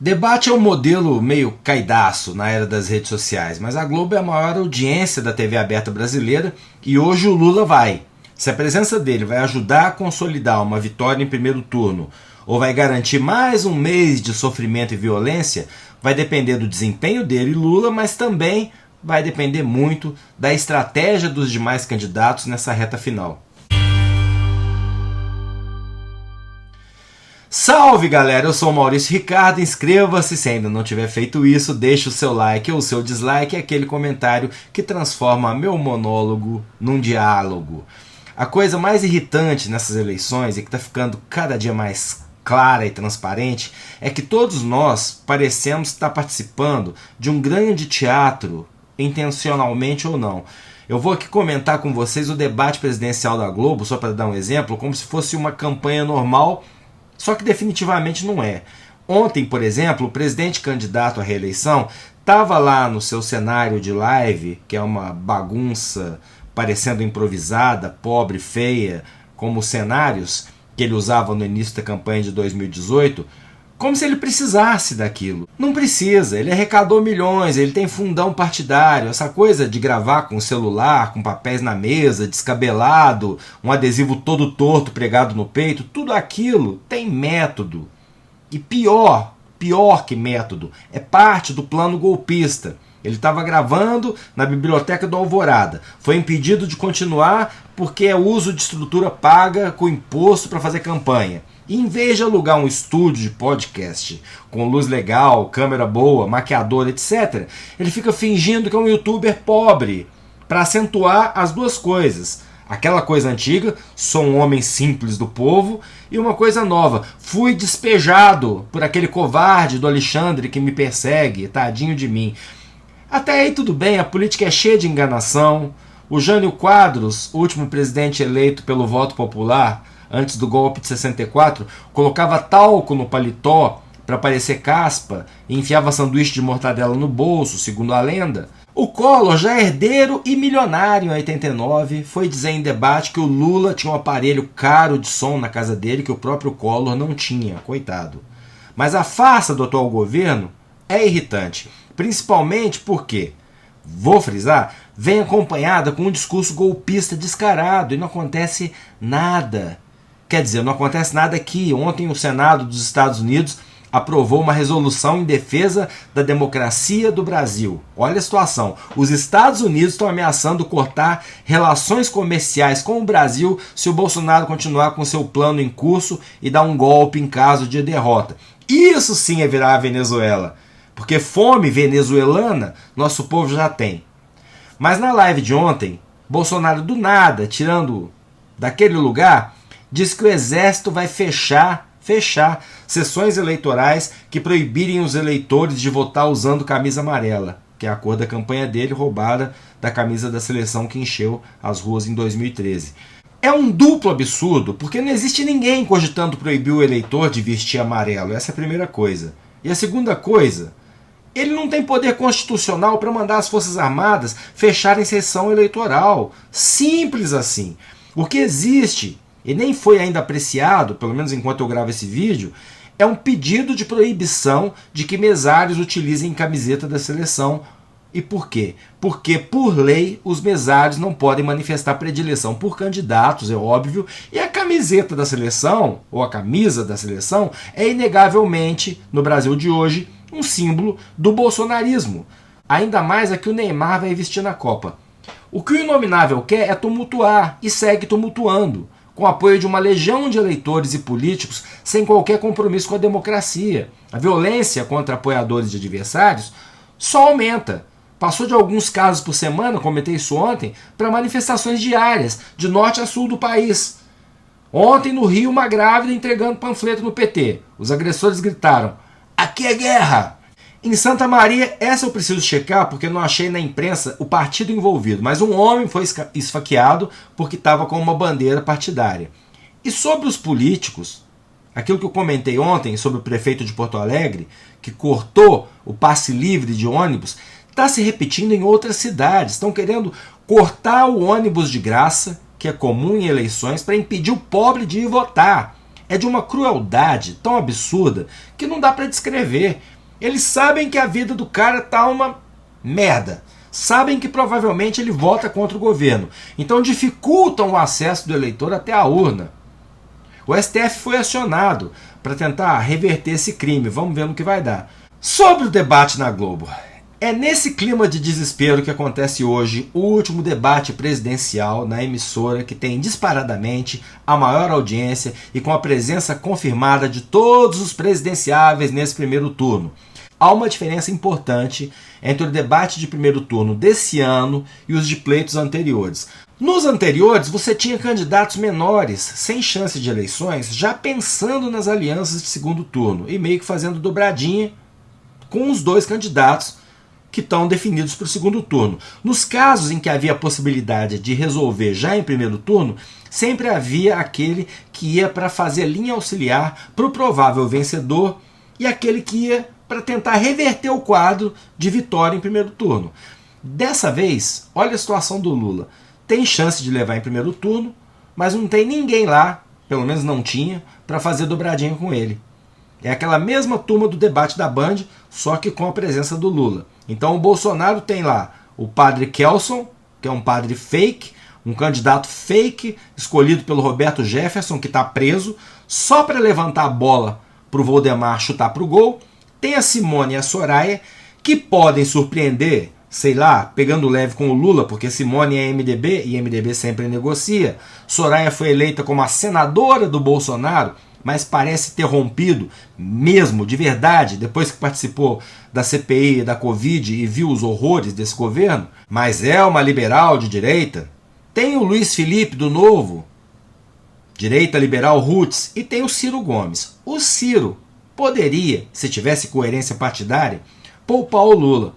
Debate é um modelo meio caidaço na era das redes sociais, mas a Globo é a maior audiência da TV aberta brasileira e hoje o Lula vai. Se a presença dele vai ajudar a consolidar uma vitória em primeiro turno ou vai garantir mais um mês de sofrimento e violência, vai depender do desempenho dele, Lula, mas também vai depender muito da estratégia dos demais candidatos nessa reta final. Salve galera, eu sou o Maurício Ricardo, inscreva-se se ainda não tiver feito isso, deixe o seu like ou o seu dislike, é aquele comentário que transforma meu monólogo num diálogo. A coisa mais irritante nessas eleições, e que está ficando cada dia mais clara e transparente, é que todos nós parecemos estar participando de um grande teatro, intencionalmente ou não. Eu vou aqui comentar com vocês o debate presidencial da Globo, só para dar um exemplo, como se fosse uma campanha normal, só que definitivamente não é. Ontem, por exemplo, o presidente candidato à reeleição estava lá no seu cenário de live, que é uma bagunça parecendo improvisada, pobre, feia, como os cenários que ele usava no início da campanha de 2018, como se ele precisasse daquilo. Não precisa, ele arrecadou milhões, ele tem fundão partidário, essa coisa de gravar com o celular, com papéis na mesa, descabelado, um adesivo todo torto pregado no peito, tudo aquilo tem método. E pior que método, é parte do plano golpista. Ele estava gravando na biblioteca do Alvorada. Foi impedido de continuar porque é uso de estrutura paga com imposto para fazer campanha. E em vez de alugar um estúdio de podcast com luz legal, câmera boa, maquiador, etc., ele fica fingindo que é um youtuber pobre para acentuar as duas coisas. Aquela coisa antiga, sou um homem simples do povo, e uma coisa nova, fui despejado por aquele covarde do Alexandre que me persegue, tadinho de mim. Até aí tudo bem, a política é cheia de enganação. O Jânio Quadros, último presidente eleito pelo voto popular, antes do golpe de 64, colocava talco no paletó para parecer caspa e enfiava sanduíche de mortadela no bolso, segundo a lenda. O Collor, já herdeiro e milionário em 89, foi dizer em debate que o Lula tinha um aparelho caro de som na casa dele que o próprio Collor não tinha, coitado. Mas a farsa do atual governo é irritante, principalmente porque, vou frisar, vem acompanhada com um discurso golpista descarado e não acontece nada. Quer dizer, não acontece nada aqui. Ontem o Senado dos Estados Unidos aprovou uma resolução em defesa da democracia do Brasil. Olha a situação. Os Estados Unidos estão ameaçando cortar relações comerciais com o Brasil se o Bolsonaro continuar com seu plano em curso e dar um golpe em caso de derrota. Isso sim é virar a Venezuela. Porque fome venezuelana nosso povo já tem. Mas na live de ontem, Bolsonaro do nada, tirando daquele lugar, diz que o exército vai fechar sessões eleitorais que proibirem os eleitores de votar usando camisa amarela, que é a cor da campanha dele, roubada da camisa da seleção que encheu as ruas em 2013. É um duplo absurdo, porque não existe ninguém cogitando proibir o eleitor de vestir amarelo. Essa é a primeira coisa. E a segunda coisa, ele não tem poder constitucional para mandar as Forças Armadas fecharem sessão eleitoral. Simples assim. O que existe, e nem foi ainda apreciado, pelo menos enquanto eu gravo esse vídeo, é um pedido de proibição de que mesários utilizem camiseta da seleção. E por quê? Porque, por lei, os mesários não podem manifestar predileção por candidatos, é óbvio, e a camiseta da seleção, ou a camisa da seleção, é inegavelmente, no Brasil de hoje, um símbolo do bolsonarismo. Ainda mais a que o Neymar vai vestir na Copa. O que o Inominável quer é tumultuar, e segue tumultuando, com apoio de uma legião de eleitores e políticos sem qualquer compromisso com a democracia. A violência contra apoiadores de adversários só aumenta. Passou de alguns casos por semana, comentei isso ontem, para manifestações diárias, de norte a sul do país. Ontem no Rio, uma grávida entregando panfleto no PT. Os agressores gritaram, aqui é guerra! Em Santa Maria, essa eu preciso checar porque não achei na imprensa o partido envolvido, mas um homem foi esfaqueado porque estava com uma bandeira partidária. E sobre os políticos, aquilo que eu comentei ontem sobre o prefeito de Porto Alegre, que cortou o passe livre de ônibus, está se repetindo em outras cidades. Estão querendo cortar o ônibus de graça, que é comum em eleições, para impedir o pobre de ir votar. é de uma crueldade tão absurda que não dá para descrever. Eles sabem que a vida do cara tá uma merda. Sabem que provavelmente ele vota contra o governo. Então dificultam o acesso do eleitor até a urna. O STF foi acionado para tentar reverter esse crime. Vamos ver no que vai dar. Sobre o debate na Globo. É nesse clima de desespero que acontece hoje o último debate presidencial na emissora que tem disparadamente a maior audiência e com a presença confirmada de todos os presidenciáveis nesse primeiro turno. Há uma diferença importante entre o debate de primeiro turno desse ano e os de pleitos anteriores. Nos anteriores, você tinha candidatos menores, sem chance de eleições, já pensando nas alianças de segundo turno e meio que fazendo dobradinha com os dois candidatos que estão definidos para o segundo turno. Nos casos em que havia a possibilidade de resolver já em primeiro turno, sempre havia aquele que ia para fazer linha auxiliar para o provável vencedor e aquele que ia para tentar reverter o quadro de vitória em primeiro turno. Dessa vez, olha a situação do Lula. Tem chance de levar em primeiro turno, mas não tem ninguém lá, pelo menos não tinha, para fazer dobradinha com ele. É aquela mesma turma do debate da Band, só que com a presença do Lula. Então o Bolsonaro tem lá o padre Kelson, que é um padre fake, um candidato fake, escolhido pelo Roberto Jefferson, que está preso, só para levantar a bola para o Valdemar chutar para o gol. Tem a Simone e a Soraya, que podem surpreender, sei lá, pegando leve com o Lula, porque Simone é MDB e MDB sempre negocia. Soraya foi eleita como a senadora do Bolsonaro, mas parece ter rompido mesmo, de verdade, depois que participou da CPI e da Covid e viu os horrores desse governo. Mas é uma liberal de direita. Tem o Luiz Felipe do Novo, direita liberal roots, e tem o Ciro Gomes. O Ciro poderia, se tivesse coerência partidária, poupar o Lula.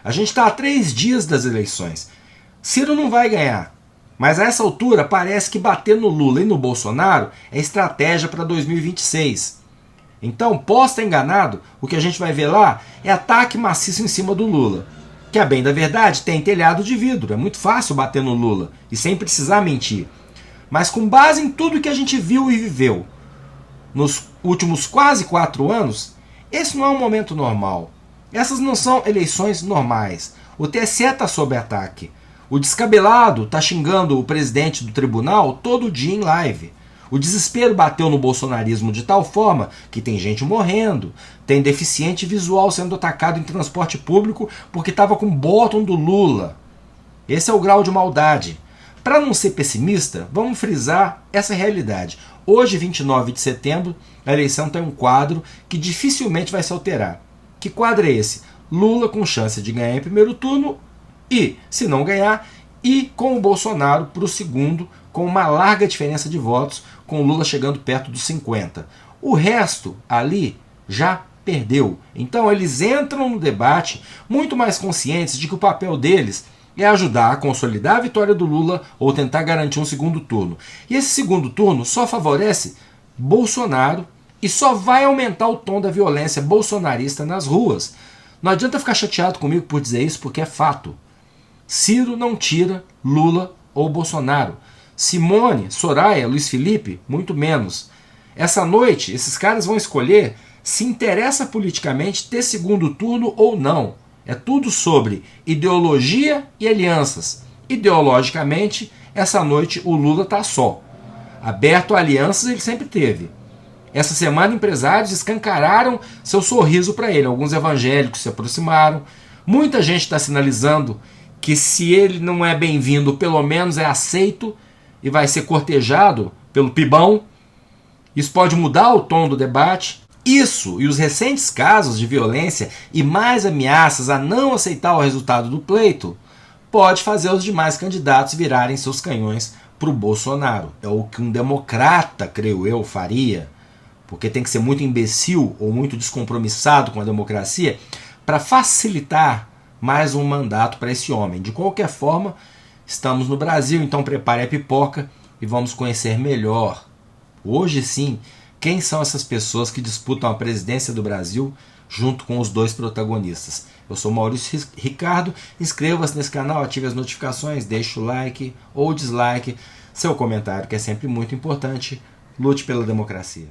A gente está a 3 dias das eleições. Ciro não vai ganhar. Mas a essa altura parece que bater no Lula e no Bolsonaro é estratégia para 2026. Então, posso estar enganado, o que a gente vai ver lá é ataque maciço em cima do Lula. Que, a bem da verdade, tem telhado de vidro. É muito fácil bater no Lula e sem precisar mentir. Mas com base em tudo que a gente viu e viveu nos últimos quase 4 anos, esse não é um momento normal. Essas não são eleições normais. O TSE está sob ataque. O descabelado está xingando o presidente do tribunal todo dia em live. O desespero bateu no bolsonarismo de tal forma que tem gente morrendo, tem deficiente visual sendo atacado em transporte público porque estava com o bottom do Lula. Esse é o grau de maldade. Para não ser pessimista, vamos frisar essa realidade. Hoje, 29 de setembro, a eleição tem um quadro que dificilmente vai se alterar. Que quadro é esse? Lula com chance de ganhar em primeiro turno e, se não ganhar, ir com o Bolsonaro para o segundo, com uma larga diferença de votos, com o Lula chegando perto dos 50. O resto ali já perdeu. Então eles entram no debate muito mais conscientes de que o papel deles é ajudar a consolidar a vitória do Lula ou tentar garantir um segundo turno. E esse segundo turno só favorece Bolsonaro e só vai aumentar o tom da violência bolsonarista nas ruas. Não adianta ficar chateado comigo por dizer isso, porque é fato. Ciro não tira Lula ou Bolsonaro. Simone, Soraya, Luiz Felipe, muito menos. Essa noite, esses caras vão escolher se interessa politicamente ter segundo turno ou não. É tudo sobre ideologia e alianças. Ideologicamente, essa noite o Lula está só. Aberto a alianças ele sempre teve. Essa semana empresários escancararam seu sorriso para ele. Alguns evangélicos se aproximaram. Muita gente está sinalizando que se ele não é bem-vindo, pelo menos é aceito e vai ser cortejado pelo Pibão. Isso pode mudar o tom do debate. Isso e os recentes casos de violência e mais ameaças a não aceitar o resultado do pleito pode fazer os demais candidatos virarem seus canhões para o Bolsonaro. É o que um democrata, creio eu, faria, porque tem que ser muito imbecil ou muito descompromissado com a democracia para facilitar mais um mandato para esse homem. De qualquer forma, estamos no Brasil, então prepare a pipoca e vamos conhecer melhor, hoje sim, quem são essas pessoas que disputam a presidência do Brasil junto com os dois protagonistas. Eu sou Maurício Ricardo, inscreva-se nesse canal, ative as notificações, deixe o like ou dislike, seu comentário que é sempre muito importante Lute pela democracia.